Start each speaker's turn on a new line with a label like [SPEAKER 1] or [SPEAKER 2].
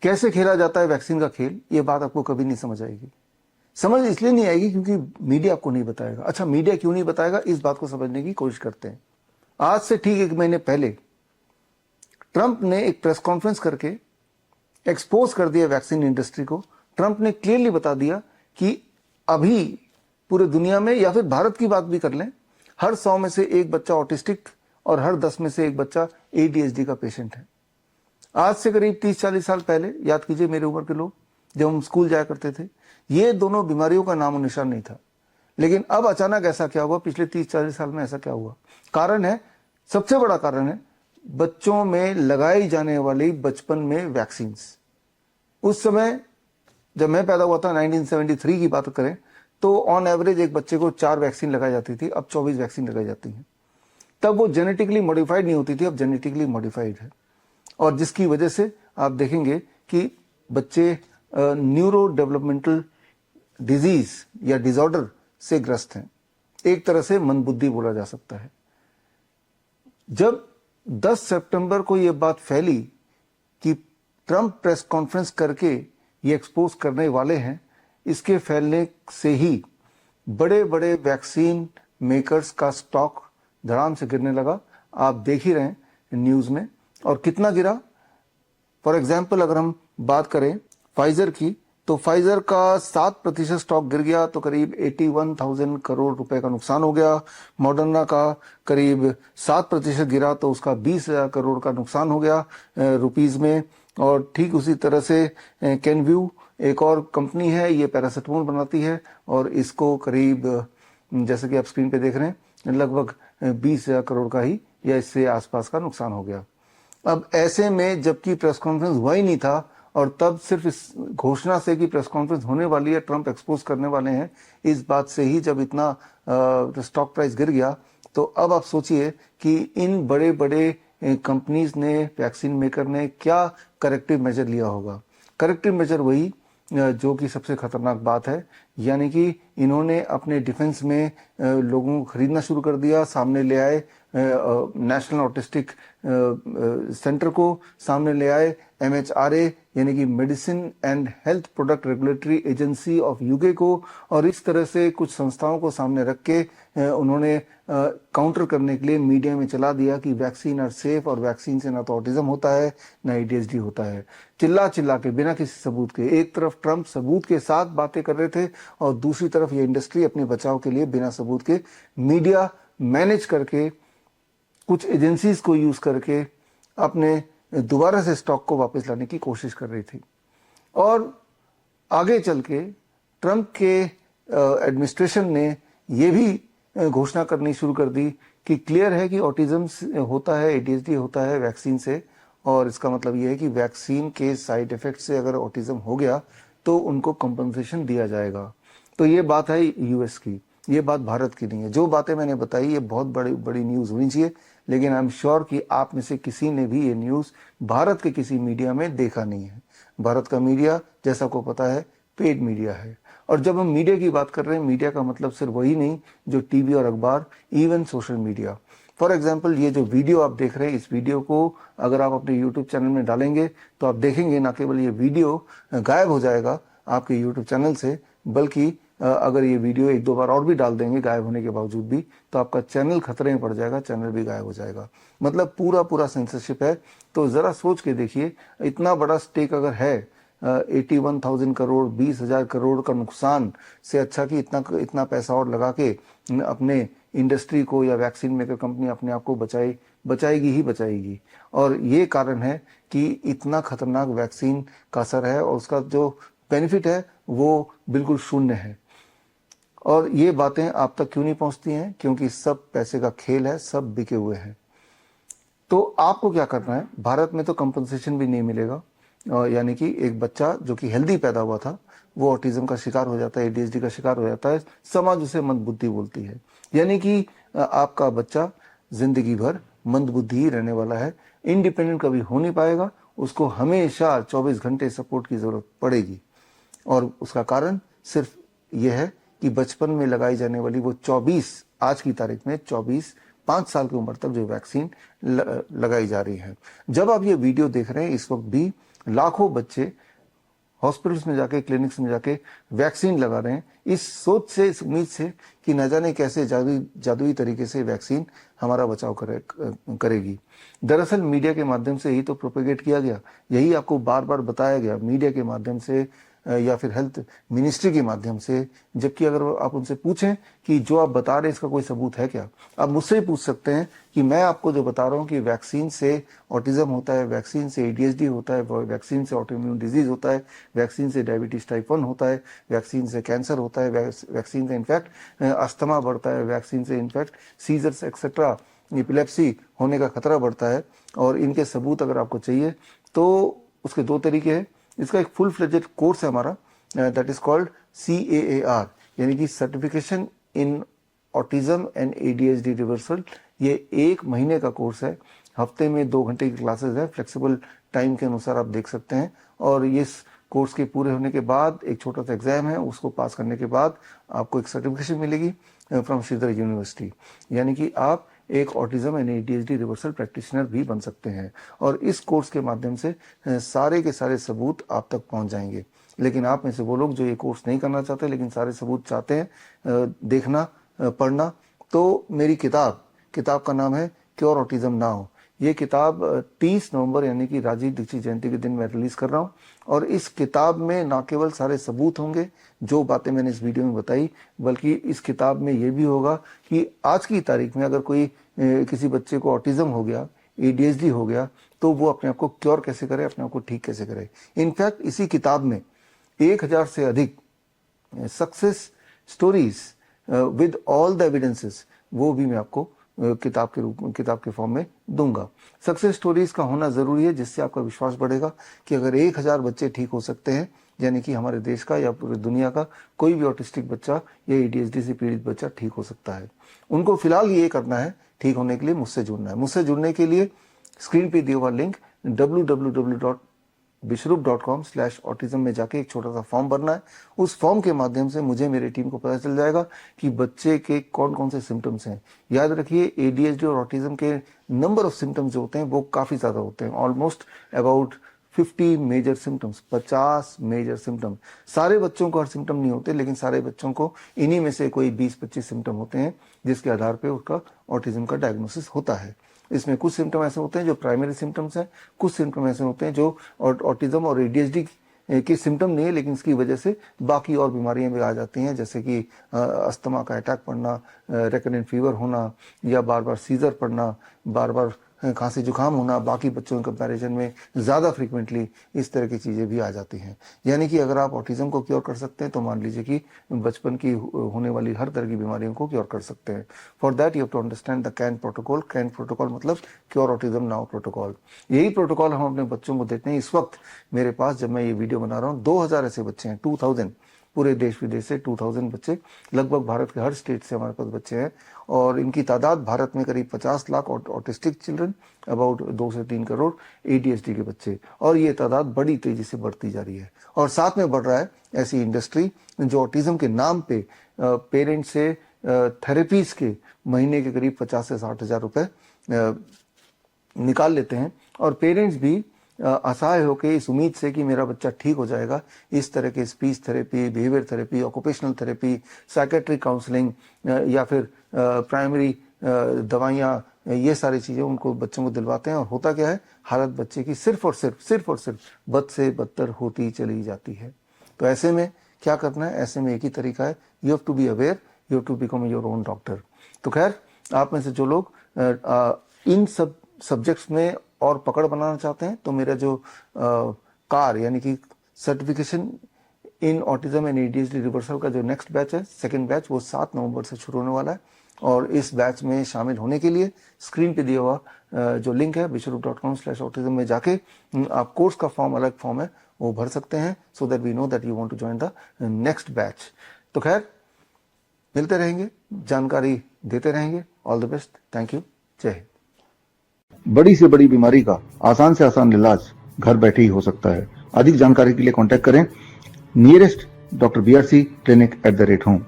[SPEAKER 1] कैसे खेला जाता है वैक्सीन का खेल, ये बात आपको कभी नहीं समझ आएगी। समझ इसलिए नहीं आएगी क्योंकि मीडिया आपको नहीं बताएगा। अच्छा, मीडिया क्यों नहीं बताएगा, इस बात को समझने की कोशिश करते हैं। आज से ठीक 1 महीने पहले ट्रंप ने एक प्रेस कॉन्फ्रेंस करके एक्सपोज कर दिया वैक्सीन इंडस्ट्री को। ट्रंप ने क्लियरली बता दिया कि अभी पूरे दुनिया में, या फिर भारत की बात भी कर लें, हर 100 में से एक बच्चा ऑटिस्टिक और हर 10 में से एक बच्चा ADHD का पेशेंट है। आज से करीब 30-40 साल पहले, याद कीजिए मेरी उम्र के लोग, जब हम स्कूल जाया करते थे, ये दोनों बीमारियों का नामो निशान नहीं था। लेकिन अब अचानक ऐसा क्या हुआ, पिछले 30-40 साल में ऐसा क्या हुआ? कारण है, सबसे बड़ा कारण है, बच्चों में लगाई जाने वाली बचपन में वैक्सीन। उस समय जब मैं पैदा हुआ था, 1973 की बात करें, तो ऑन एवरेज एक बच्चे को 4 वैक्सीन लगाई जाती थी, अब 24 वैक्सीन लगाई जाती हैं। तब वो जेनेटिकली मॉडिफाइड नहीं होती थी, अब जेनेटिकली मॉडिफाइड है। और जिसकी वजह से आप देखेंगे कि बच्चे न्यूरो डेवलपमेंटल डिजीज या डिसऑर्डर से ग्रस्त हैं। एक तरह से मंदबुद्धि बोला जा सकता है। जब 10 सितंबर को यह बात फैली कि ट्रंप प्रेस कॉन्फ्रेंस करके ये एक्सपोज करने वाले हैं, इसके फैलने से ही बड़े बड़े वैक्सीन मेकर्स का स्टॉक धड़ाम से गिरने लगा। आप देख ही रहे हैं न्यूज में। और कितना गिरा? फॉर एग्जाम्पल अगर हम बात करें फाइजर की, तो फाइजर का 7% स्टॉक गिर गया, तो करीब 81,000 करोड़ रुपए का नुकसान हो गया। मॉडर्ना का करीब 7% गिरा, तो उसका 20,000 करोड़ का नुकसान हो गया रुपीज में। और ठीक उसी तरह से कैनव्यू एक और कंपनी है, ये पैरासिटामोल बनाती है, और इसको करीब, जैसे कि आप स्क्रीन पे देख रहे हैं, लगभग 20,000 करोड़ का ही या इससे आसपास का नुकसान हो गया। अब ऐसे में जबकि प्रेस कॉन्फ्रेंस हुआ ही नहीं था, और तब सिर्फ इस घोषणा से कि प्रेस कॉन्फ्रेंस होने वाली है, ट्रंप एक्सपोज करने वाले हैं, इस बात से ही जब इतना स्टॉक प्राइस गिर गया, तो अब आप सोचिए कि इन बड़े बड़े कंपनीज ने, वैक्सीन मेकर ने क्या करेक्टिव मेजर लिया होगा। करेक्टिव मेजर वही जो कि सबसे खतरनाक बात है, यानी कि इन्होंने अपने डिफेंस में लोगों को खरीदना शुरू कर दिया। सामने ले आए नेशनल ऑटिस्टिक सेंटर को, सामने ले आए MHRA यानी कि medicine and health product regulatory agency of UK को, और इस तरह से कुछ संस्थाओं को सामने रख के उन्होंने काउंटर करने के लिए मीडिया में चला दिया कि वैक्सीन आर सेफ, और वैक्सीन से ना तो ऑटिज्म होता है ना ADHD होता है। चिल्ला चिल्ला के, बिना किसी सबूत के, एक तरफ ट्रंप सबूत के साथ बातें कर रहे थे, और दूसरी तरफ ये इंडस्ट्री अपने बचाव के लिए बिना सबूत के मीडिया मैनेज करके, कुछ एजेंसीज को यूज करके अपने दोबारा से स्टॉक को वापस लाने की कोशिश कर रही थी। और आगे चल के ट्रंप के एडमिनिस्ट्रेशन ने यह भी घोषणा करनी शुरू कर दी कि क्लियर है कि ऑटिज्म होता है, ADHD होता है वैक्सीन से, और इसका मतलब यह है कि वैक्सीन के साइड इफेक्ट से अगर ऑटिज्म हो गया तो उनको कंपनसेशन दिया जाएगा। तो ये बात है US की, ये बात भारत की नहीं है। जो बातें मैंने बताई ये बहुत बड़ी बड़ी न्यूज़ होनी चाहिए, लेकिन आई एम श्योर कि आप में से किसी ने भी ये न्यूज़ भारत के किसी मीडिया में देखा नहीं है। भारत का मीडिया, जैसा को पता है, पेड मीडिया है। और जब हम मीडिया की बात कर रहे हैं, मीडिया का मतलब सिर्फ वही नहीं जो टीवी और अखबार, even social media. For example, ये जो वीडियो आप देख रहे हैं, इस वीडियो को अगर आप अपने यूट्यूब चैनल में डालेंगे तो आप देखेंगे ना केवल ये वीडियो गायब हो जाएगा आपके यूट्यूब चैनल से, बल्कि अगर ये वीडियो 1-2 बार और भी डाल देंगे गायब होने के बावजूद भी, तो आपका चैनल खतरे में पड़ जाएगा, चैनल भी गायब हो जाएगा। मतलब पूरा सेंसरशिप है। तो जरा सोच के देखिए, इतना बड़ा स्टेक अगर है, 81,000 करोड़, 20,000 करोड़ का नुकसान से अच्छा कि इतना पैसा और लगा के अपने इंडस्ट्री को या वैक्सीन मेकर कंपनी अपने आप को बचाएगी ही बचाएगी। और ये कारण है कि इतना खतरनाक वैक्सीन का असर है, और उसका जो बेनिफिट है वो बिल्कुल शून्य है। और ये बातें आप तक क्यों नहीं पहुंचती हैं? क्योंकि सब पैसे का खेल है, सब बिके हुए हैं। तो आपको क्या करना है? भारत में तो कंपनसेशन भी नहीं मिलेगा, यानी कि एक बच्चा जो कि हेल्दी पैदा हुआ था वो ऑटिज्म का शिकार हो जाता है, ADHD का शिकार हो जाता है, समाज उसे मंदबुद्धि बोलती है। यानी कि आपका बच्चा जिंदगी भर मंदबुद्धि ही रहने वाला है, इंडिपेंडेंट कभी हो नहीं पाएगा, उसको हमेशा 24 घंटे सपोर्ट की जरूरत पड़ेगी। और उसका कारण सिर्फ यह है कि बचपन में लगाई जाने वाली वो 24, आज की तारीख में 5 साल की उम्र तक जो वैक्सीन लगाई जा रही है। जब आप ये वीडियो देख रहे हैं, इस वक्त भी लाखों बच्चे हॉस्पिटल्स में जाके, क्लिनिक्स में जाके वैक्सीन लगा रहे हैं, इस सोच से, इस उम्मीद से कि न जाने कैसे जादुई तरीके से वैक्सीन हमारा बचाव करेगी। दरअसल मीडिया के माध्यम से ही तो प्रोपेगेट किया गया, यही आपको बार बार बताया गया मीडिया के माध्यम से या फिर हेल्थ मिनिस्ट्री के माध्यम से। जबकि अगर आप उनसे पूछें कि जो आप बता रहे हैं इसका कोई सबूत है क्या, आप मुझसे ही पूछ सकते हैं कि मैं आपको जो बता रहा हूँ कि वैक्सीन से ऑटिज्म होता है, वैक्सीन से एडीएचडी होता है, वैक्सीन से ऑटोइम्यून डिजीज होता है, वैक्सीन से डायबिटीज टाइप 1 होता है, वैक्सीन से कैंसर होता है, वैक्सीन से इनफैक्ट अस्थमा बढ़ता है, वैक्सीन से इनफैक्ट सीजर्स एक्सेट्रा एपिलेप्सी होने का खतरा बढ़ता है। और इनके सबूत अगर आपको चाहिए तो उसके दो तरीके हैं। इसका एक फुल फ्लेजेड कोर्स है हमारा, दैट इज कॉल्ड CAAR, यानी कि certification in autism and ADHD reversal. ये 1 महीने का कोर्स है, हफ्ते में 2 घंटे की क्लासेस है, फ्लेक्सिबल टाइम के अनुसार आप देख सकते हैं। और इस कोर्स के पूरे होने के बाद एक छोटा सा एग्जाम है, उसको पास करने के बाद आपको एक सर्टिफिकेशन मिलेगी फ्रॉम श्रीधर यूनिवर्सिटी, यानी कि आप एक autism and ADHD reversal practitioner भी बन सकते हैं। और इस कोर्स के माध्यम से सारे के सारे सबूत आप तक पहुंच जाएंगे। लेकिन आप में से वो लोग जो ये कोर्स नहीं करना चाहते लेकिन सारे सबूत चाहते हैं देखना, पढ़ना, तो मेरी किताब का नाम है क्योर ऑटिज्म नाउ। ये किताब 30 नवंबर यानी कि राजीव दीक्षित जयंती के दिन मैं रिलीज कर रहा हूँ। और इस किताब में ना केवल सारे सबूत होंगे जो बातें मैंने इस वीडियो में बताई, बल्कि इस किताब में ये भी होगा कि आज की तारीख में अगर कोई किसी बच्चे को ऑटिज्म हो गया, ADHD हो गया, तो वो अपने आप को क्योर कैसे करे, अपने आप को ठीक कैसे करे। इनफैक्ट इसी किताब में 1000 से अधिक success stories with all the evidences, वो भी मैं आपको किताब के फॉर्म में दूंगा। सक्सेस स्टोरीज का होना जरूरी है, जिससे आपका विश्वास बढ़ेगा कि अगर 1000 बच्चे ठीक हो सकते हैं, यानी कि हमारे देश का या पूरी दुनिया का कोई भी ऑटिस्टिक बच्चा या ADHD से पीड़ित बच्चा ठीक हो सकता है। उनको फिलहाल ये करना है, ठीक होने के लिए मुझसे जुड़ना है। मुझसे जुड़ने के लिए स्क्रीन पे दिया हुआ लिंक www.bishrup.com/autism में जाके एक छोटा सा फॉर्म भरना है। उस फॉर्म के माध्यम से मुझे, मेरी टीम को पता चल जाएगा कि बच्चे के कौन कौन से सिम्टम्स हैं। याद रखिए, ADHD और ऑटिज्म के नंबर ऑफ सिम्टम्स जो होते हैं वो काफी ज्यादा होते हैं, almost about 50 major symptoms, 50 major symptom. सारे बच्चों को हर सिम्टम नहीं होते, लेकिन सारे बच्चों को इन्हीं में से कोई 20-25 सिम्टम होते हैं जिसके आधार पे उसका ऑटिज्म का डायग्नोसिस होता है। इसमें कुछ सिम्टम ऐसे होते हैं जो प्राइमरी सिम्टम्स हैं, कुछ सिम्टम ऐसे होते हैं जो ऑटिज्म और ADHD के सिम्टम नहीं है, लेकिन इसकी वजह से बाकी और बीमारियां भी आ जाती हैं, जैसे कि अस्थमा का अटैक पड़ना, रेकरेंट फीवर होना, या बार बार सीजर पड़ना, बार बार खांसी जुकाम होना। बाकी बच्चों के कंपैरिजन में ज़्यादा फ्रीक्वेंटली इस तरह की चीज़ें भी आ जाती हैं। यानी कि अगर आप ऑटिज्म को क्योर कर सकते हैं तो मान लीजिए कि बचपन की होने वाली हर तरह की बीमारियों को क्योर कर सकते हैं। For that you have to understand the CAN protocol. CAN protocol मतलब क्योर ऑटिज्म नाउ प्रोटोकॉल। यही प्रोटोकॉल हम अपने बच्चों को देते हैं। इस वक्त मेरे पास, जब मैं ये वीडियो बना रहा हूँ, 2000 ऐसे बच्चे हैं, 2000 पूरे देश विदेश से 2000 बच्चे, लगभग भारत के हर स्टेट से हमारे पास बच्चे हैं। और इनकी तादाद भारत में करीब 50 लाख ऑटिस्टिक चिल्ड्रन, अबाउट 2 से 3 करोड़ ADHD के बच्चे, और ये तादाद बड़ी तेजी से बढ़ती जा रही है। और साथ में बढ़ रहा है ऐसी इंडस्ट्री जो ऑटिज्म के नाम पे पेरेंट्स से थेरेपीज के महीने के करीब 50 से 60 हजार रुपए निकाल लेते हैं। और पेरेंट्स भी असहाय होकर इस उम्मीद से कि मेरा बच्चा ठीक हो जाएगा, इस तरह के speech therapy, behaviour therapy, occupational therapy, psychiatric counselling या फिर प्राइमरी दवाइयाँ, ये सारी चीज़ें उनको, बच्चों को दिलवाते हैं। और होता क्या है, हालत बच्चे की सिर्फ और सिर्फ बद से बदतर होती चली जाती है। तो ऐसे में क्या करना है? ऐसे में एक ही तरीका है, you have to be aware, you have to become your own doctor. तो खैर, आप में से जो लोग इन सब सब्जेक्ट्स में और पकड़ बनाना चाहते हैं, तो मेरा जो कार यानी कि certification in autism and ADHD reversal का जो नेक्स्ट बैच है, सेकंड बैच, वो 7 नवंबर से शुरू होने वाला है। और इस बैच में शामिल होने के लिए स्क्रीन पे दिया हुआ जो लिंक है bishrup.com/autism में जाके आप कोर्स का फॉर्म, अलग फॉर्म है, वो भर सकते हैं, so that we know that you want to join the next batch. तो खैर, मिलते रहेंगे, जानकारी देते रहेंगे। All the best, thank you, जय हिंद। बड़ी से बड़ी बीमारी का आसान से आसान इलाज घर बैठे ही हो सकता है। अधिक जानकारी के लिए कांटेक्ट करें nearest doctor BRC clinic @ home.